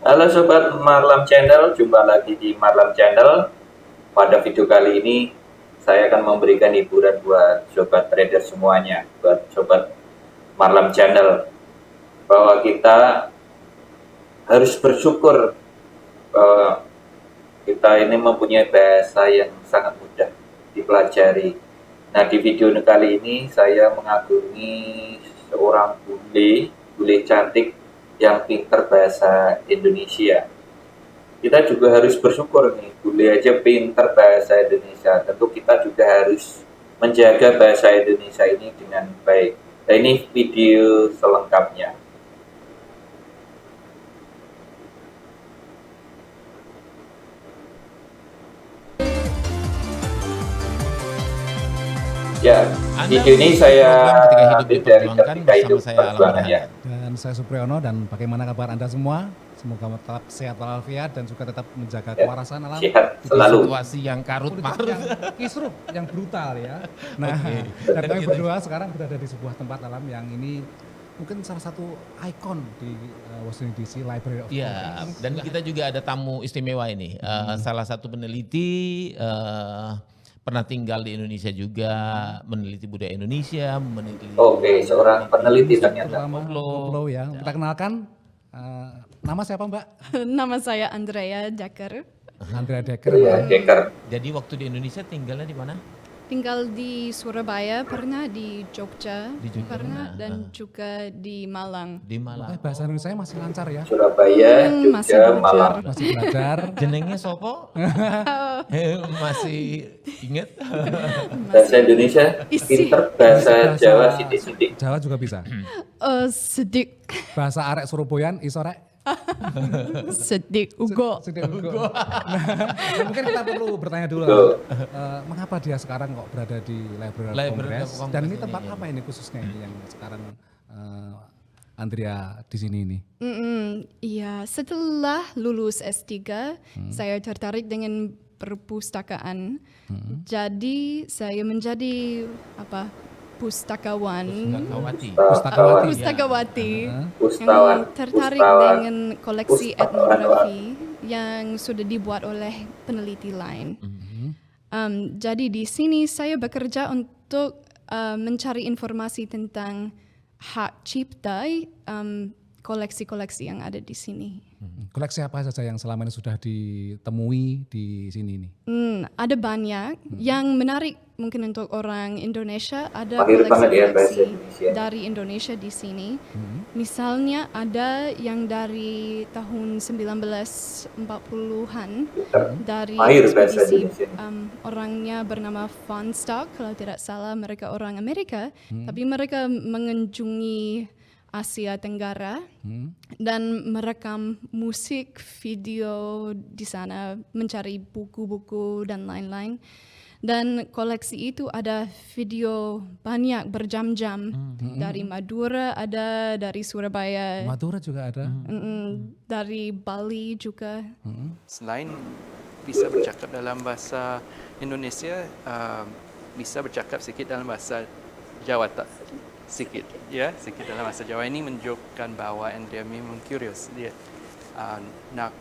Halo Sobat Marlam Channel, jumpa lagi di Marlam Channel. Pada video kali ini, saya akan memberikan hiburan buat Sobat Trader semuanya, buat Sobat Marlam Channel, bahwa kita harus bersyukur bahwa kita ini mempunyai bahasa yang sangat mudah dipelajari. Nah, di video kali ini saya mengagumi seorang bule cantik yang pinter bahasa Indonesia. Kita juga harus bersyukur nih, bule aja pinter bahasa Indonesia. Tentu kita juga harus menjaga bahasa Indonesia ini dengan baik. Nah, ini video selengkapnya. Ya, video ini saya ambil dari Ketika Hidup Perjuangan ya. Dan saya Supriyono, dan bagaimana kabar Anda semua? Semoga tetap sehat walafiat dan juga tetap menjaga kewarasan alam. Sehat selalu. Situasi yang karut-marut, kisruh, yang brutal ya. Nah, dan kami berdua sekarang berada di sebuah tempat alam yang ini mungkin salah satu ikon di Washington DC, Library of Congress. Ya, dan kita juga ada tamu istimewa ini, salah satu peneliti, pernah tinggal di Indonesia juga, meneliti budaya Indonesia, meneliti. Oke, seorang peneliti ternyata. Koplo ya. Kita kenalkan, nama siapa Mbak? Nama saya Andrea Decker. Andrea Decker. Ya, Decker. Jadi waktu di Indonesia tinggalnya di mana? Tinggal di Surabaya, pernah di Jogja, pernah, dan juga di Malang. Di Malang. Bahasa Indonesia masih lancar ya? Surabaya, masih Jogja, belajar. Malang. Masih belajar. Jenengnya sopo? Masih inget? Bahasa Indonesia, pinter. Bahasa Jawa, sidik-sidik. Jawa juga bisa. Sedik. Bahasa arek Surabayaan isorek. Sedik ugo. Nah, mungkin kita perlu bertanya dulu, mengapa dia sekarang kok berada di Library of Congress? Dan ini tempat apa ini khususnya ini yang sekarang Andrea di sini ini? Iya, setelah lulus S3, saya tertarik dengan perpustakaan. Jadi saya menjadi pustakawan. Pustakawati. Yang tertarik dengan koleksi etnografi yang sudah dibuat oleh peneliti lain. Jadi di sini saya bekerja untuk mencari informasi tentang hak cipta koleksi-koleksi yang ada di sini. Koleksi apa saja yang selama ini sudah ditemui di sini ini? Ada banyak. Yang menarik mungkin untuk orang Indonesia, ada Mahir banget ya bahasa koleksi-koleksi Indonesia. dari Indonesia di sini. Misalnya ada yang dari tahun 1940-an dari Mahir bahasa ekspedisi Indonesia. orangnya bernama Van Stock, kalau tidak salah mereka orang Amerika, tapi mereka mengunjungi Asia Tenggara dan merekam musik, video di sana, mencari buku-buku dan lain-lain. Dan koleksi itu ada video banyak berjam-jam dari Madura, ada dari Surabaya, Madura juga ada. dari Bali juga. Selain bisa bercakap dalam bahasa Indonesia, bisa bercakap sikit dalam bahasa Jawa tak? Sikit dalam bahasa Jawa. Ini menunjukkan bahwa dia memang curious, dia nak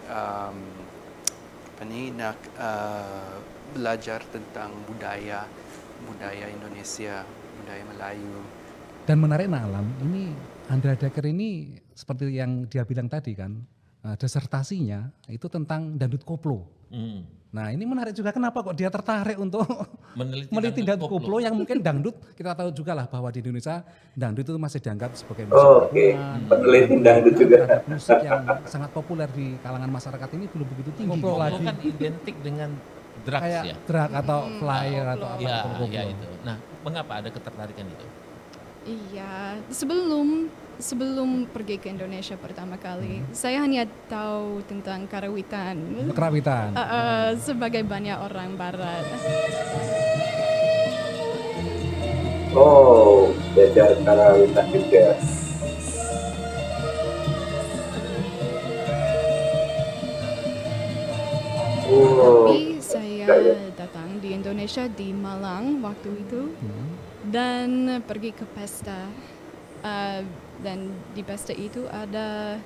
belajar tentang budaya Indonesia, budaya Melayu. Dan menarik Alam, ini Andrea Decker ini seperti yang dia bilang tadi kan, disertasinya itu tentang dangdut koplo. Nah ini menarik juga, kenapa kok dia tertarik untuk meneliti dangdut koplo yang mungkin dangdut, kita tahu juga lah bahwa di Indonesia dangdut itu masih dianggap sebagai musik. Oke, peneliti dangdut juga. Musik yang sangat populer di kalangan masyarakat ini belum begitu tinggi. Koplo Lagi kan identik dengan drugs kayak ya? drug atau flyer atau apa. Ya itu. Nah, mengapa ada ketertarikan itu? Iya, sebelum pergi ke Indonesia pertama kali, saya hanya tahu tentang karawitan. Kerawitan. Sebagai banyak orang Barat. Oh, belajar karawitan juga. Tapi saya datang di Indonesia di Malang waktu itu dan pergi ke pesta. Dan di pesta itu ada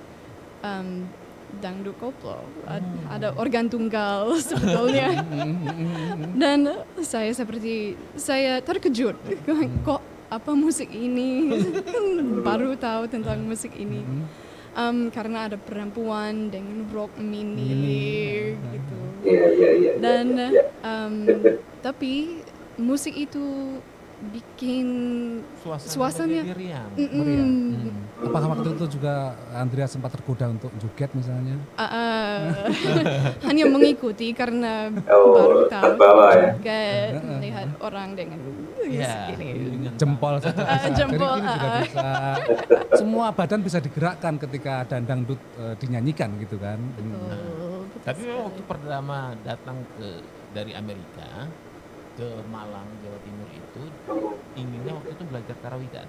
dangdut koplo, ada organ tunggal sebetulnya. Dan saya terkejut, kok apa musik ini, baru tahu tentang musik ini. Karena ada perempuan dengan rok mini gitu. Dan tapi musik itu bikin suasana meriang. Apakah waktu itu juga Andrea sempat tergoda untuk joget misalnya? Hanya mengikuti karena baru tahu joget, melihat orang dengan ini. Jempol saja. Jempol. Jadi ini juga bisa, semua badan bisa digerakkan ketika ada dangdut dinyanyikan gitu kan. Betul. Tapi waktu pertama datang dari Amerika ke Malang, Jawa Timur itu inginnya waktu itu belajar karawitan.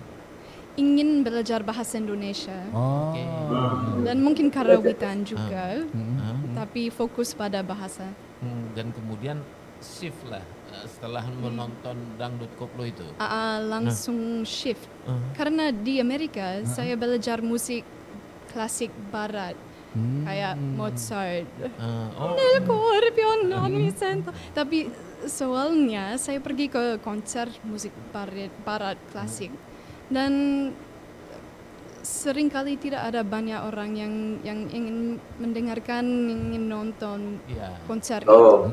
Ingin belajar bahasa Indonesia. Oke. Dan mungkin karawitan juga, tapi fokus pada bahasa. Dan kemudian shift lah setelah menonton dangdut koplo itu. Langsung shift. Karena di Amerika saya belajar musik klasik barat. Kayak Mozart, Nel Cor Piano Vicento. Tapi soalnya saya pergi ke konser musik barat klasik dan seringkali tidak ada banyak orang yang ingin mendengarkan, ingin nonton konser itu.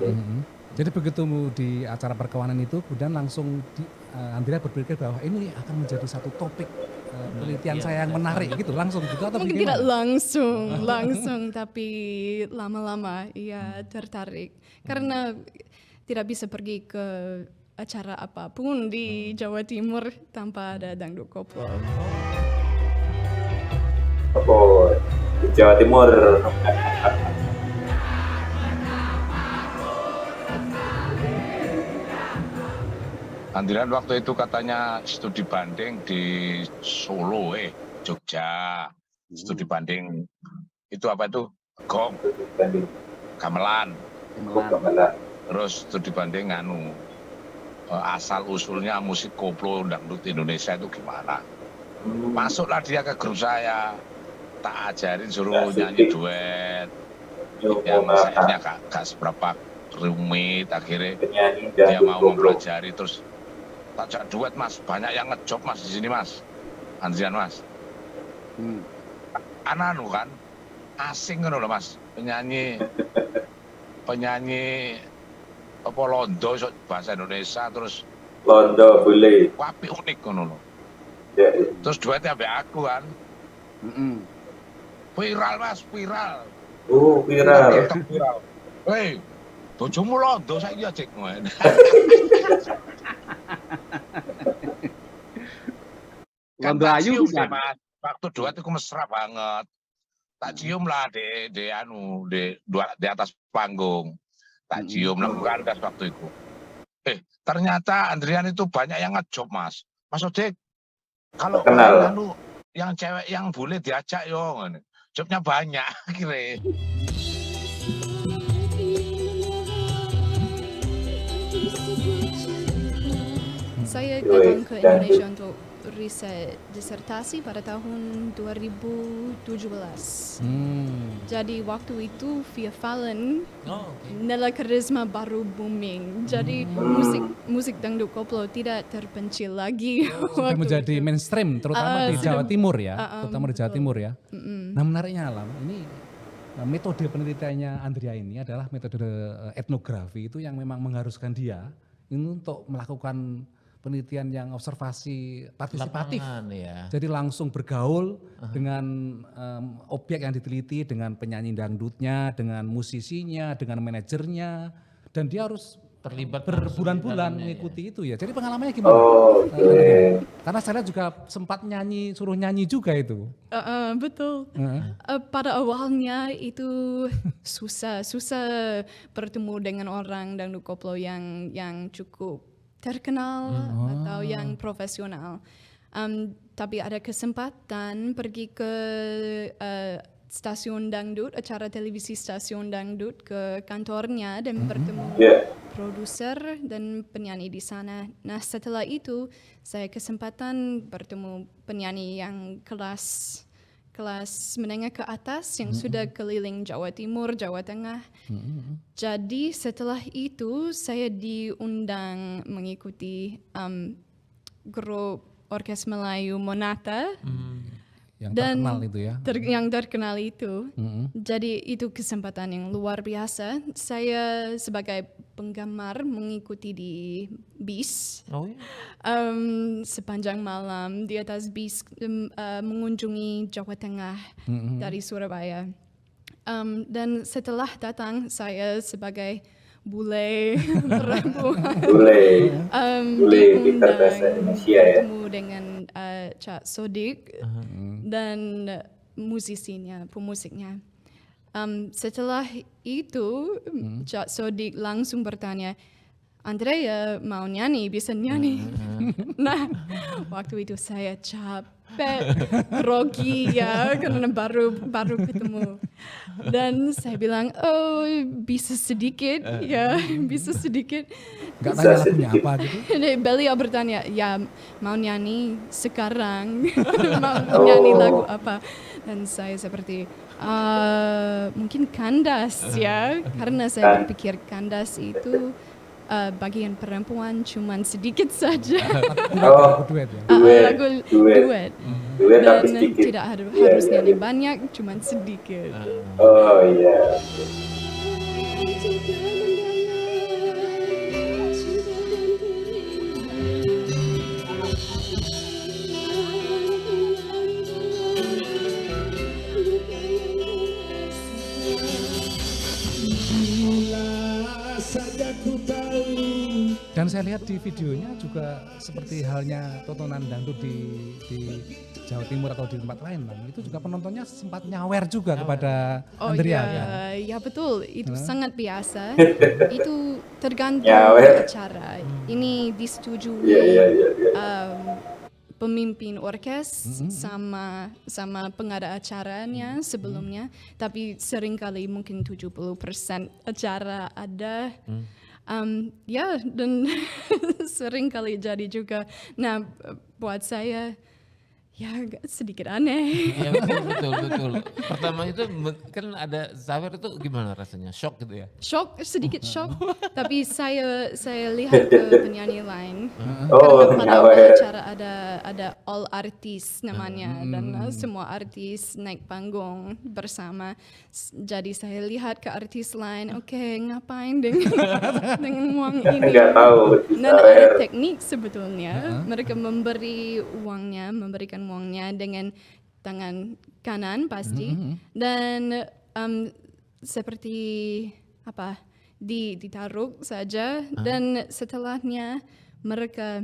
Jadi begitu di acara perkawanan itu, kemudian langsung Andrea berpikir bahwa ini akan menjadi satu topik penelitian saya yang menarik gitu, langsung gitu atau mungkin bagaimana? Tidak langsung, tapi lama-lama tertarik karena tidak bisa pergi ke acara apapun di Jawa Timur tanpa ada dangdut koplo. Di Jawa Timur. Andrian waktu itu katanya studi banding di Solo, Jogja. Studi banding itu apa itu? Gong, gamelan. Terus studi banding asal usulnya musik koplo dangdut Indonesia itu gimana? Masuklah dia ke grup saya, tak ajarin suruh nyanyi duet. Yang akhirnya gak seberapa rumit, akhirnya dia mau mempelajari terus tak ajak duet mas, banyak yang ngejob mas di sini mas, Andrian mas. Anu kan asing kan loh mas, penyanyi apa Londo bahasa Indonesia terus Londo boleh. Wapi unik kan loh. Ya. Terus duetnya sampai aku kan. Viral mas, viral. Viral. Hei, bojomu Londo saiki ya cek ngono. Londo ayu kan. Waktu duet itu mesra banget. Tak cium lah di atas panggung. Tak cium lah kandas waktu itu. Ternyata Andrian itu banyak yang ngejob mas. Mas Odik, kalau yang cewek yang boleh diajak yo, jobnya banyak kira. Saya datang ke Indonesia untuk riset disertasi pada tahun 2017. Jadi waktu itu Via Fallen, Nela Karisma baru booming. Jadi musik dangdut koplo tidak terpencil lagi. Sudah menjadi mainstream, terutama di Jawa Timur ya. Terutama di Jawa Timur ya. Nah menariknya Alam, ini metode penelitiannya Andrea ini adalah metode etnografi itu yang memang mengharuskan dia ini untuk melakukan penelitian yang observasi partisipatif. Lapangan, ya. Jadi langsung bergaul dengan objek yang diteliti, dengan penyanyi dangdutnya, dengan musisinya, dengan manajernya, dan dia harus terlibat berbulan-bulan mengikuti itu ya. Jadi pengalamannya gimana? Karena saya juga sempat suruh nyanyi juga itu. Betul. Pada awalnya itu susah bertemu dengan orang dangdut koplo yang cukup terkenal atau yang profesional. Tapi ada kesempatan pergi ke stasiun dangdut, acara televisi stasiun dangdut ke kantornya dan bertemu produser dan penyanyi di sana. Nah setelah itu saya kesempatan bertemu penyanyi yang kelas kelas menengah ke atas yang sudah keliling Jawa Timur, Jawa Tengah. Jadi setelah itu saya diundang mengikuti grup Orkes Melayu Monata. Yang Dan terkenal itu ya. Yang terkenal itu. Jadi itu kesempatan yang luar biasa. Saya sebagai penggemar mengikuti di bis. Oh ya. Sepanjang malam di atas bis mengunjungi Jawa Tengah dari Surabaya. Dan setelah datang saya sebagai bule perempuan bule pintar bahasa Indonesia ya. Bertemu dengan Cak Sodik dan musisinya, pemusiknya. Setelah itu Cak Sodik langsung bertanya, Andrea mau nyanyi, bisa nyanyi. Nah, waktu itu saya capek, grogi ya, karena baru ketemu. Dan saya bilang, oh bisa sedikit, ya bisa sedikit. Nggak tanya lagunya apa gitu? Beliau bertanya, ya mau nyanyi sekarang, mau nyanyi lagu apa. Dan saya seperti, mungkin kandas ya, karena saya berpikir kandas itu bagian perempuan cuman sedikit saja. Lagu duet ya? Lagu duet. Dan tapi sedikit. tidak harus nyanyi banyak, cuman sedikit. Oh iya. Dan saya lihat di videonya juga seperti halnya tontonan dangdut di Jawa Timur atau di tempat lain, Bang. Itu juga penontonnya sempat nyawer juga kepada Andrea. Ya betul, itu sangat biasa. Itu tergantung Nyawer. acara. Ini disetujui pemimpin orkes sama pengada acaranya sebelumnya, tapi seringkali mungkin 70% acara ada. Ya, dan sering kali jadi juga. Nah, buat saya ya agak sedikit aneh. Ya, betul. Pertama itu kan ada sawer itu gimana rasanya? Shock gitu ya? Sedikit shock. Tapi saya lihat ke penyanyi lain. Karena pada acara ada all artis namanya, dan semua artis naik panggung bersama. Jadi saya lihat ke artis lain, oke, ngapain dengan uang ini? Nggak tahu. Dan ada teknik sebetulnya. Mereka memberikan uangnya dengan tangan kanan pasti, dan seperti apa, ditaruh saja, dan setelahnya mereka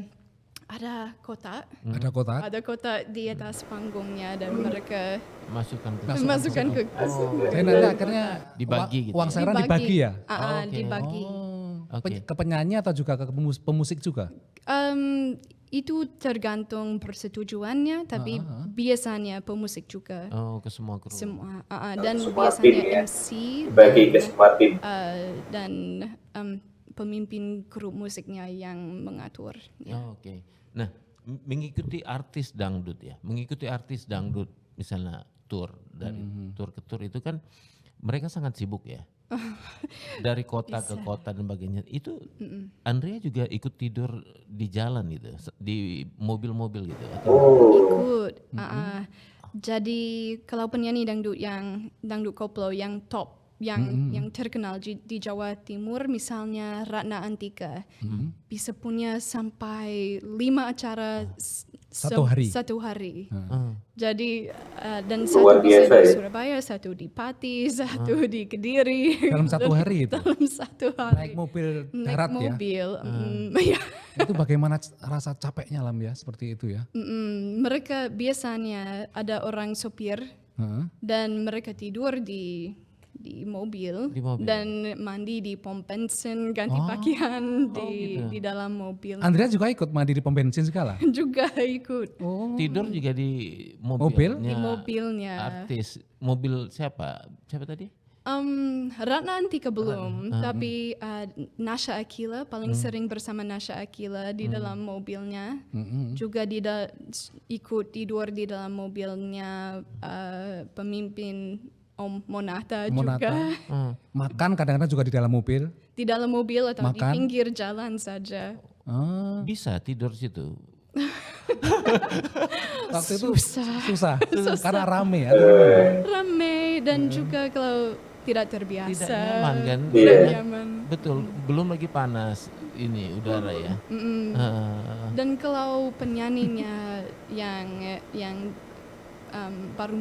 ada kotak di atas panggungnya, dan mereka masukkan ke Dan nanti akhirnya dibagi gitu. uang saran dibagi ya? Dibagi. Ke penyanyi atau juga ke pemusik juga? Itu tergantung persetujuannya, tapi biasanya pemusik juga. Oh, ke semua kru. Dan semua biasanya tim, ya? MC Bagi ke semua tim. dan pemimpin grup musiknya yang mengatur. Ya. Oh, oke. Nah, mengikuti artis dangdut ya, misalnya tour dari tour ke tour itu kan mereka sangat sibuk ya. Dari kota ke kota dan sebagainya. Itu Andrea juga ikut tidur di jalan gitu, di mobil-mobil gitu. Ikut. Jadi kalau penyanyi dangdut koplo yang top, yang terkenal di Jawa Timur, misalnya Ratna Antika, bisa punya sampai 5 acara satu hari. Jadi dan satu bisa di Surabaya, satu di Pati, satu di Kediri. Dalam satu hari itu? Dalam satu hari. Naik mobil darat ya? Ya. Itu bagaimana rasa capeknya, Lam, ya, seperti itu ya? Mereka biasanya ada orang sopir dan mereka tidur di mobil, dan mandi di pom bensin, ganti pakaian di dalam mobil. Andrea juga ikut mandi di pom bensin segala? Juga ikut. Tidur juga di mobil? mobilnya. Di mobilnya. Artis. Mobil siapa? Siapa tadi? Ratna Antika belum, tapi Nasha Akila paling sering bersama Nasha Akila di dalam mobilnya. Juga ikut tidur di dalam mobilnya pemimpin Om Monata juga. Makan kadang-kadang juga di dalam mobil. Di dalam mobil atau di Makan. pinggir jalan saja. Bisa tidur situ. Waktu itu Susah. karena rame ya. Rame dan juga kalau tidak terbiasa. Tidak nyaman kan? Tidak nyaman. Betul, belum lagi panas ini udara ya. Dan kalau penyanyinya yang baru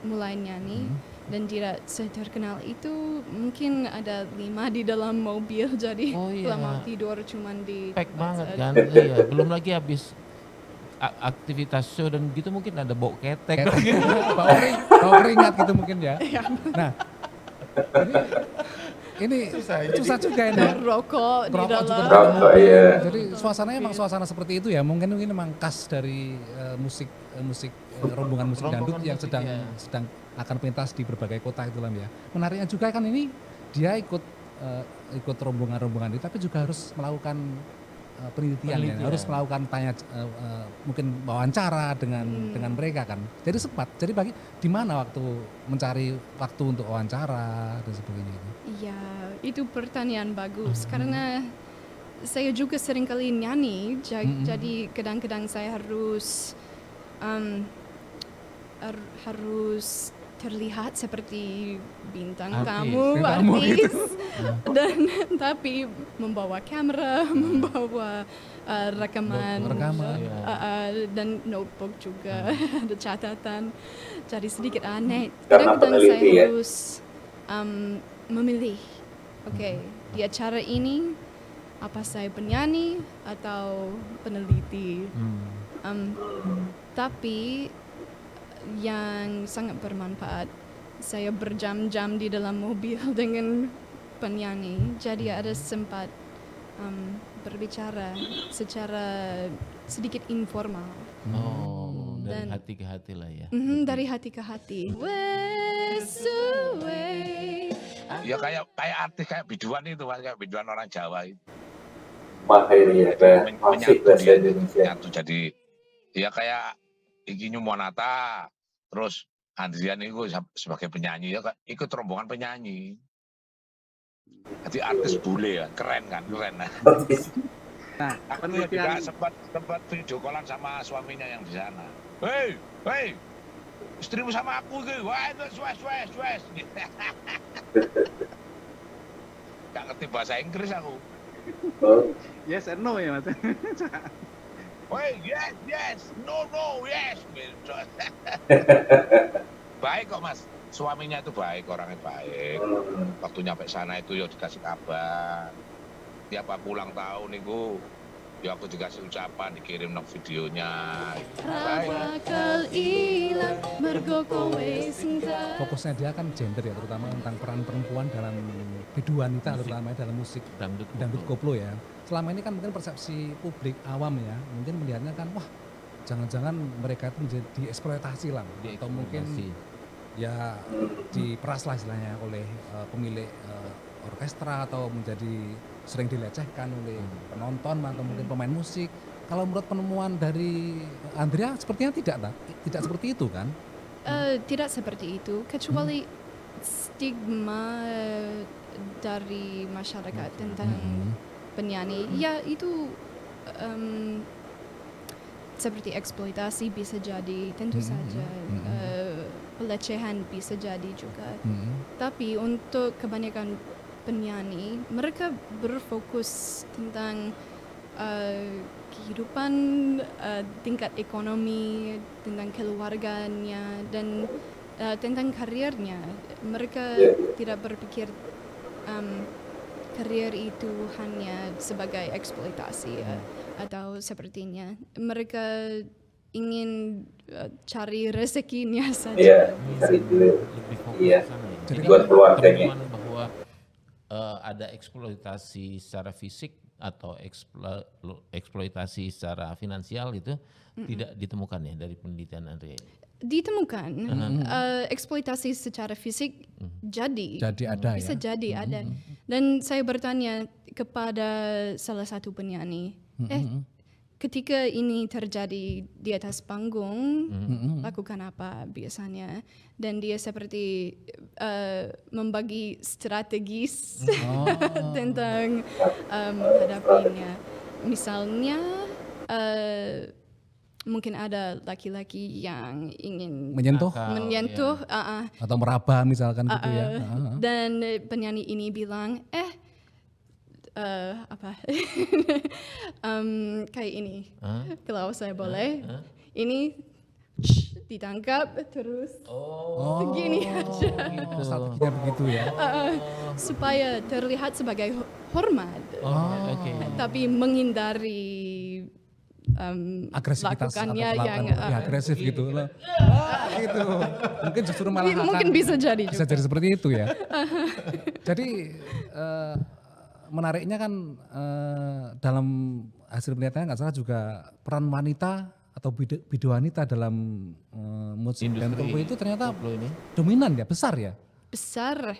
mulai nyanyi dan tidak terkenal itu, mungkin ada 5 di dalam mobil, jadi kalau mau tidur cuman di Pack banget kan? Iya, belum lagi habis aktivitas show dan gitu mungkin ada bau ketek. Bau keringat gitu mungkin ya. Nah, ini susah juga ini. Rokok di dalam. Rokok, iya. Jadi suasananya emang suasana seperti itu ya. Mungkin ini memang khas dari rombongan musik dangdut yang sedang akan pentas di berbagai kota itu lah ya. Menariknya juga kan ini dia ikut rombongan-rombongan itu, tapi juga harus melakukan penelitian. Ya. Harus melakukan mungkin wawancara dengan mereka kan. Jadi sempat. Jadi di mana waktu mencari waktu untuk wawancara dan sebagainya itu? Iya, itu pertanyaan bagus karena saya juga sering kali nyanyi, jadi kadang-kadang saya harus terlihat seperti bintang tamu, artis, dan tapi membawa kamera, membawa rekaman, dan notebook juga, ada catatan, jadi sedikit aneh. Kadang-kadang saya harus memilih, di acara ini apa saya penyanyi atau peneliti, tapi yang sangat bermanfaat, saya berjam-jam di dalam mobil dengan penyanyi, jadi ada sempat berbicara secara sedikit informal. Dari hati ke hati lah ya. Dari hati ke hati. Ya kayak artis kayak biduan itu, kayak biduan orang Jawa itu. Mahir ya, menyatu dia, menyatu jadi ya kayak Iki Monata, terus Andrian itu sebagai penyanyi ya ikut rombongan penyanyi. Jadi artis bule ya, keren kan, keren. Nah, aku juga sempat video callan sama suaminya yang di sana. Hei, istrimu sama aku gitu, wah itu wes. Gak ngerti bahasa Inggris aku. Yes and no ya Mas. Woi, yes, no, yes. Baik kok Mas, suaminya itu baik, orangnya baik. Waktu nyampe sana itu ya dikasih kabar. Tiap aku ulang tahun itu, ya aku dikasih ucapan, dikirim videonya. Fokusnya dia kan gender ya, terutama tentang peran perempuan dalam biduanita, terutama dalam musik dangdut koplo ya. Selama ini kan mungkin persepsi publik awam ya, mungkin melihatnya kan wah jangan-jangan mereka itu menjadi dieksploitasi lah, atau mungkin ya diperas lah istilahnya oleh pemilik orkestra, atau menjadi sering dilecehkan oleh penonton atau mungkin pemain musik. Kalau menurut penemuan dari Andrea sepertinya tidak seperti itu kan? Tidak seperti itu, kecuali stigma dari masyarakat tentang penyanyi. Ya itu seperti eksploitasi bisa jadi, tentu saja. Pelecehan bisa jadi juga. Tapi untuk kebanyakan penyanyi, mereka berfokus tentang kehidupan, tingkat ekonomi, tentang keluarganya, dan tentang karirnya. Mereka tidak berpikir karir itu hanya sebagai eksploitasi atau sepertinya. Mereka ingin cari rezekinya saja. Cari duit. Lebih fokus ke sana ya. Jadi buat keluarganya. Bahwa ada eksploitasi secara fisik atau eksploitasi secara finansial itu tidak ditemukan ya dari penelitian Andrea ini? Ditemukan eksploitasi secara fisik Jadi ada bisa ya. jadi ada. Dan saya bertanya kepada salah satu penyanyi, ketika ini terjadi di atas panggung, lakukan apa biasanya? Dan dia seperti membagi strategis tentang menghadapinya. Misalnya mungkin ada laki-laki yang ingin Menyentuh atau meraba misalkan gitu ya. dan penyanyi ini bilang apa kayak ini kalau saya boleh ini ditangkap terus begini aja Strateginya begitu ya. supaya terlihat sebagai hormat tapi menghindari Agresivitas lakukannya atau yang lebih agresif gitu loh. Gitu. Mungkin justru malah mungkin bisa jadi juga. bisa jadi seperti itu ya. Jadi menariknya kan dalam hasil penelitian nggak salah juga peran wanita atau bidu wanita dalam musik dan koplo itu ternyata dominan ya, besar ya. Besar.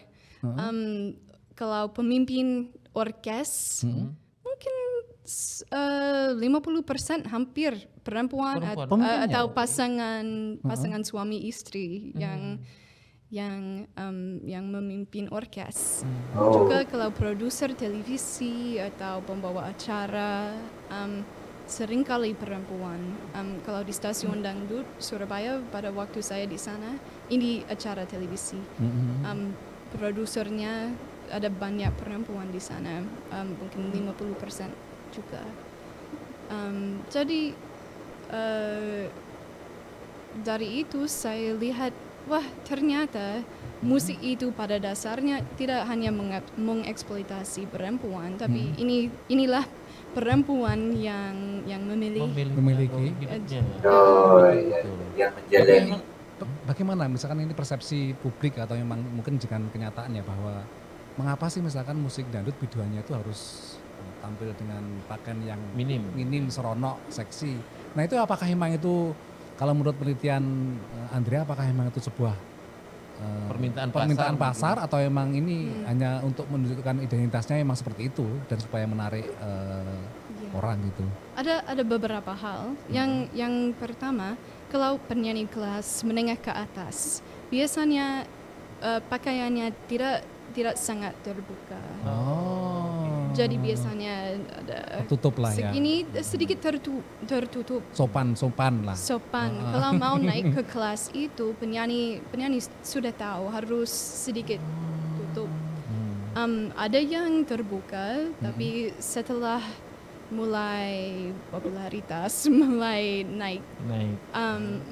Kalau pemimpin orkes mungkin 50% hampir perempuan atau pasangan suami istri yang memimpin orkes. Juga kalau produser televisi atau pembawa acara seringkali perempuan. Kalau di stasiun dangdut Surabaya pada waktu saya di sana, ini acara televisi. Produsernya ada banyak perempuan di sana, mungkin 50% juga. Jadi dari itu saya lihat, wah ternyata musik itu pada dasarnya tidak hanya mengeksploitasi perempuan, tapi inilah perempuan yang memiliki yang menjalani. Bagaimana misalkan ini persepsi publik atau memang mungkin dengan kenyataannya bahwa mengapa sih misalkan musik dangdut biduannya itu harus tampil dengan pakaian yang minim, seronok, seksi. Nah itu apakah memang itu kalau menurut penelitian Andrea apakah memang itu sebuah permintaan pasar atau memang ini hanya untuk menunjukkan identitasnya memang seperti itu dan supaya menarik orang gitu? Ada beberapa hal. Yang pertama, kalau penyanyi kelas menengah ke atas, biasanya pakaiannya tidak sangat terbuka. Jadi biasanya ada tertutup lah ya. Segini sedikit tertutup. Sopan lah. Kalau mau naik ke kelas itu penyanyi sudah tahu harus sedikit tutup. Ada yang terbuka, tapi setelah mulai popularitas mulai naik.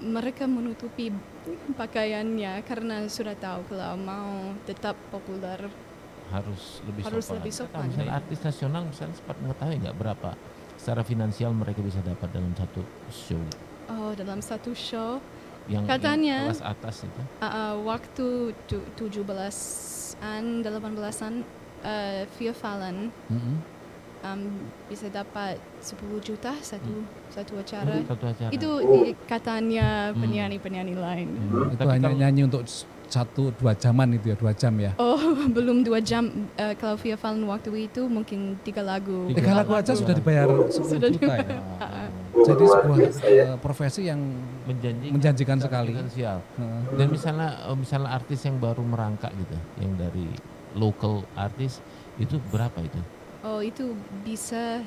Mereka menutupi pakaiannya karena sudah tahu kalau mau tetap populer harus lebih sopan. Misalnya artis nasional misalnya sempat mengetahui nggak berapa secara finansial mereka bisa dapat dalam satu show? Dalam satu show yang katanya kelas atas itu waktu 17-an 18-an Via Fallon bisa dapat 10 juta satu acara. Itu katanya penyanyi lain. Itu hanya nyanyi untuk 1-2 jaman itu ya, 2 jam ya? Belum 2 jam. Kalau Via Fallon waktu itu mungkin 3 lagu. 3 lagu aja sudah dibayar 10 juta ya? Jadi sebuah profesi yang menjanjikan sekali. Dan misalnya artis yang baru merangkak gitu, yang dari local artis itu berapa itu? Itu bisa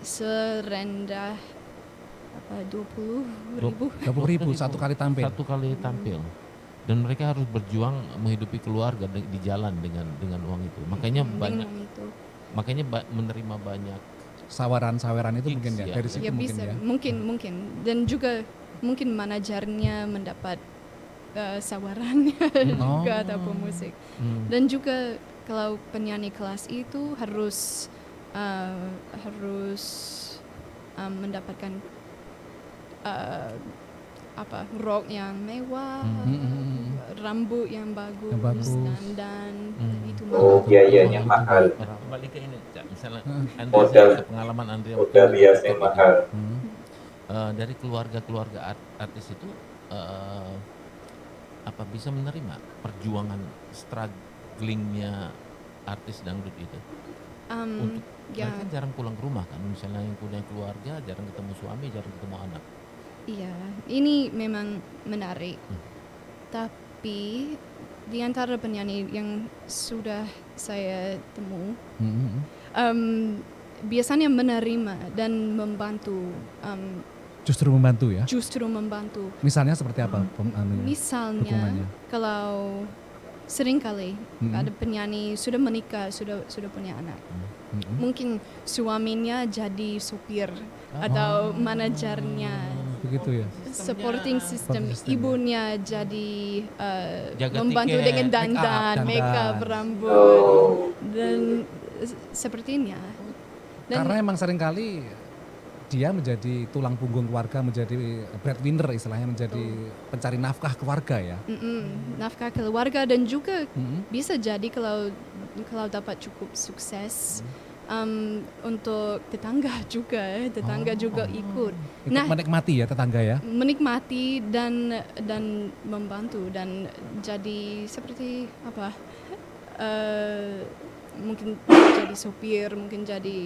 serendah 20.000 satu kali tampil. Dan mereka harus berjuang menghidupi keluarga di jalan dengan uang itu. Makanya menerima banyak saweran itu mungkin ya dari situ mungkin dan juga mungkin manajernya mendapat sawerannya juga atau pemusik. Dan juga kalau penyanyi kelas itu harus mendapatkan rok yang mewah, rambut yang bagus. dan itu biayanya mahal. Kembali ke ini, misalnya pengalaman Andrea biasanya mahal. Dari keluarga artis itu apa bisa menerima perjuangan strugglingnya artis dangdut itu? Untuk Ya, mereka jarang pulang ke rumah kan, misalnya yang punya keluarga jarang ketemu suami, jarang ketemu anak. iya, ini memang menarik. Tapi di antara penyanyi yang sudah saya temu, biasanya menerima dan membantu. Justru membantu ya? Justru membantu. Misalnya seperti apa? Misalnya, dukungannya? kalau seringkali ada penyanyi sudah menikah, sudah punya anak. Mungkin suaminya jadi supir atau manajernya. Begitu ya? Supporting system, ibunya jadi Jaga membantu tiket, dengan dandan, make up, make up, rambut, dan sepertinya. Dan Karena emang seringkali dia menjadi tulang punggung keluarga, menjadi breadwinner istilahnya, menjadi pencari nafkah keluarga ya. nafkah keluarga, dan juga bisa jadi kalau dapat cukup sukses untuk tetangga juga ikut. Ikut menikmati ya tetangga ya. Menikmati dan membantu dan jadi seperti apa? Mungkin jadi sopir, mungkin jadi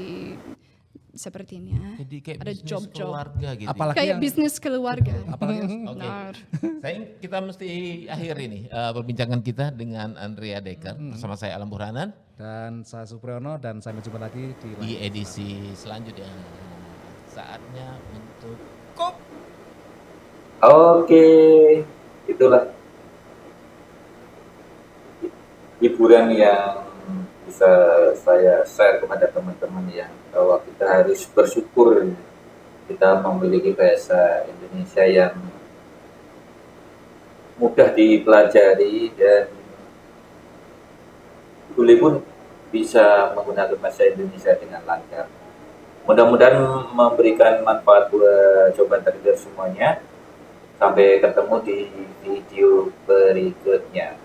sepertinya. Jadi kayak ada bisnis job keluarga gitu. Apalagi kayak yang- bisnis keluarga. Apalagi Oke. Kita mesti akhir ini perbincangan kita dengan Andrea Decker bersama saya Alam Burhanan dan saya Supriyono, dan sampai jumpa lagi di di edisi selanjutnya. Saatnya untuk kop. Oke, itulah hiburan yang bisa saya share kepada teman-teman ya, bahwa kita harus bersyukur kita memiliki bahasa Indonesia yang mudah dipelajari dan Bule pun bisa menggunakan bahasa Indonesia dengan lancar. Mudah-mudahan memberikan manfaat buat Sobat Trader semuanya. Sampai ketemu di video berikutnya.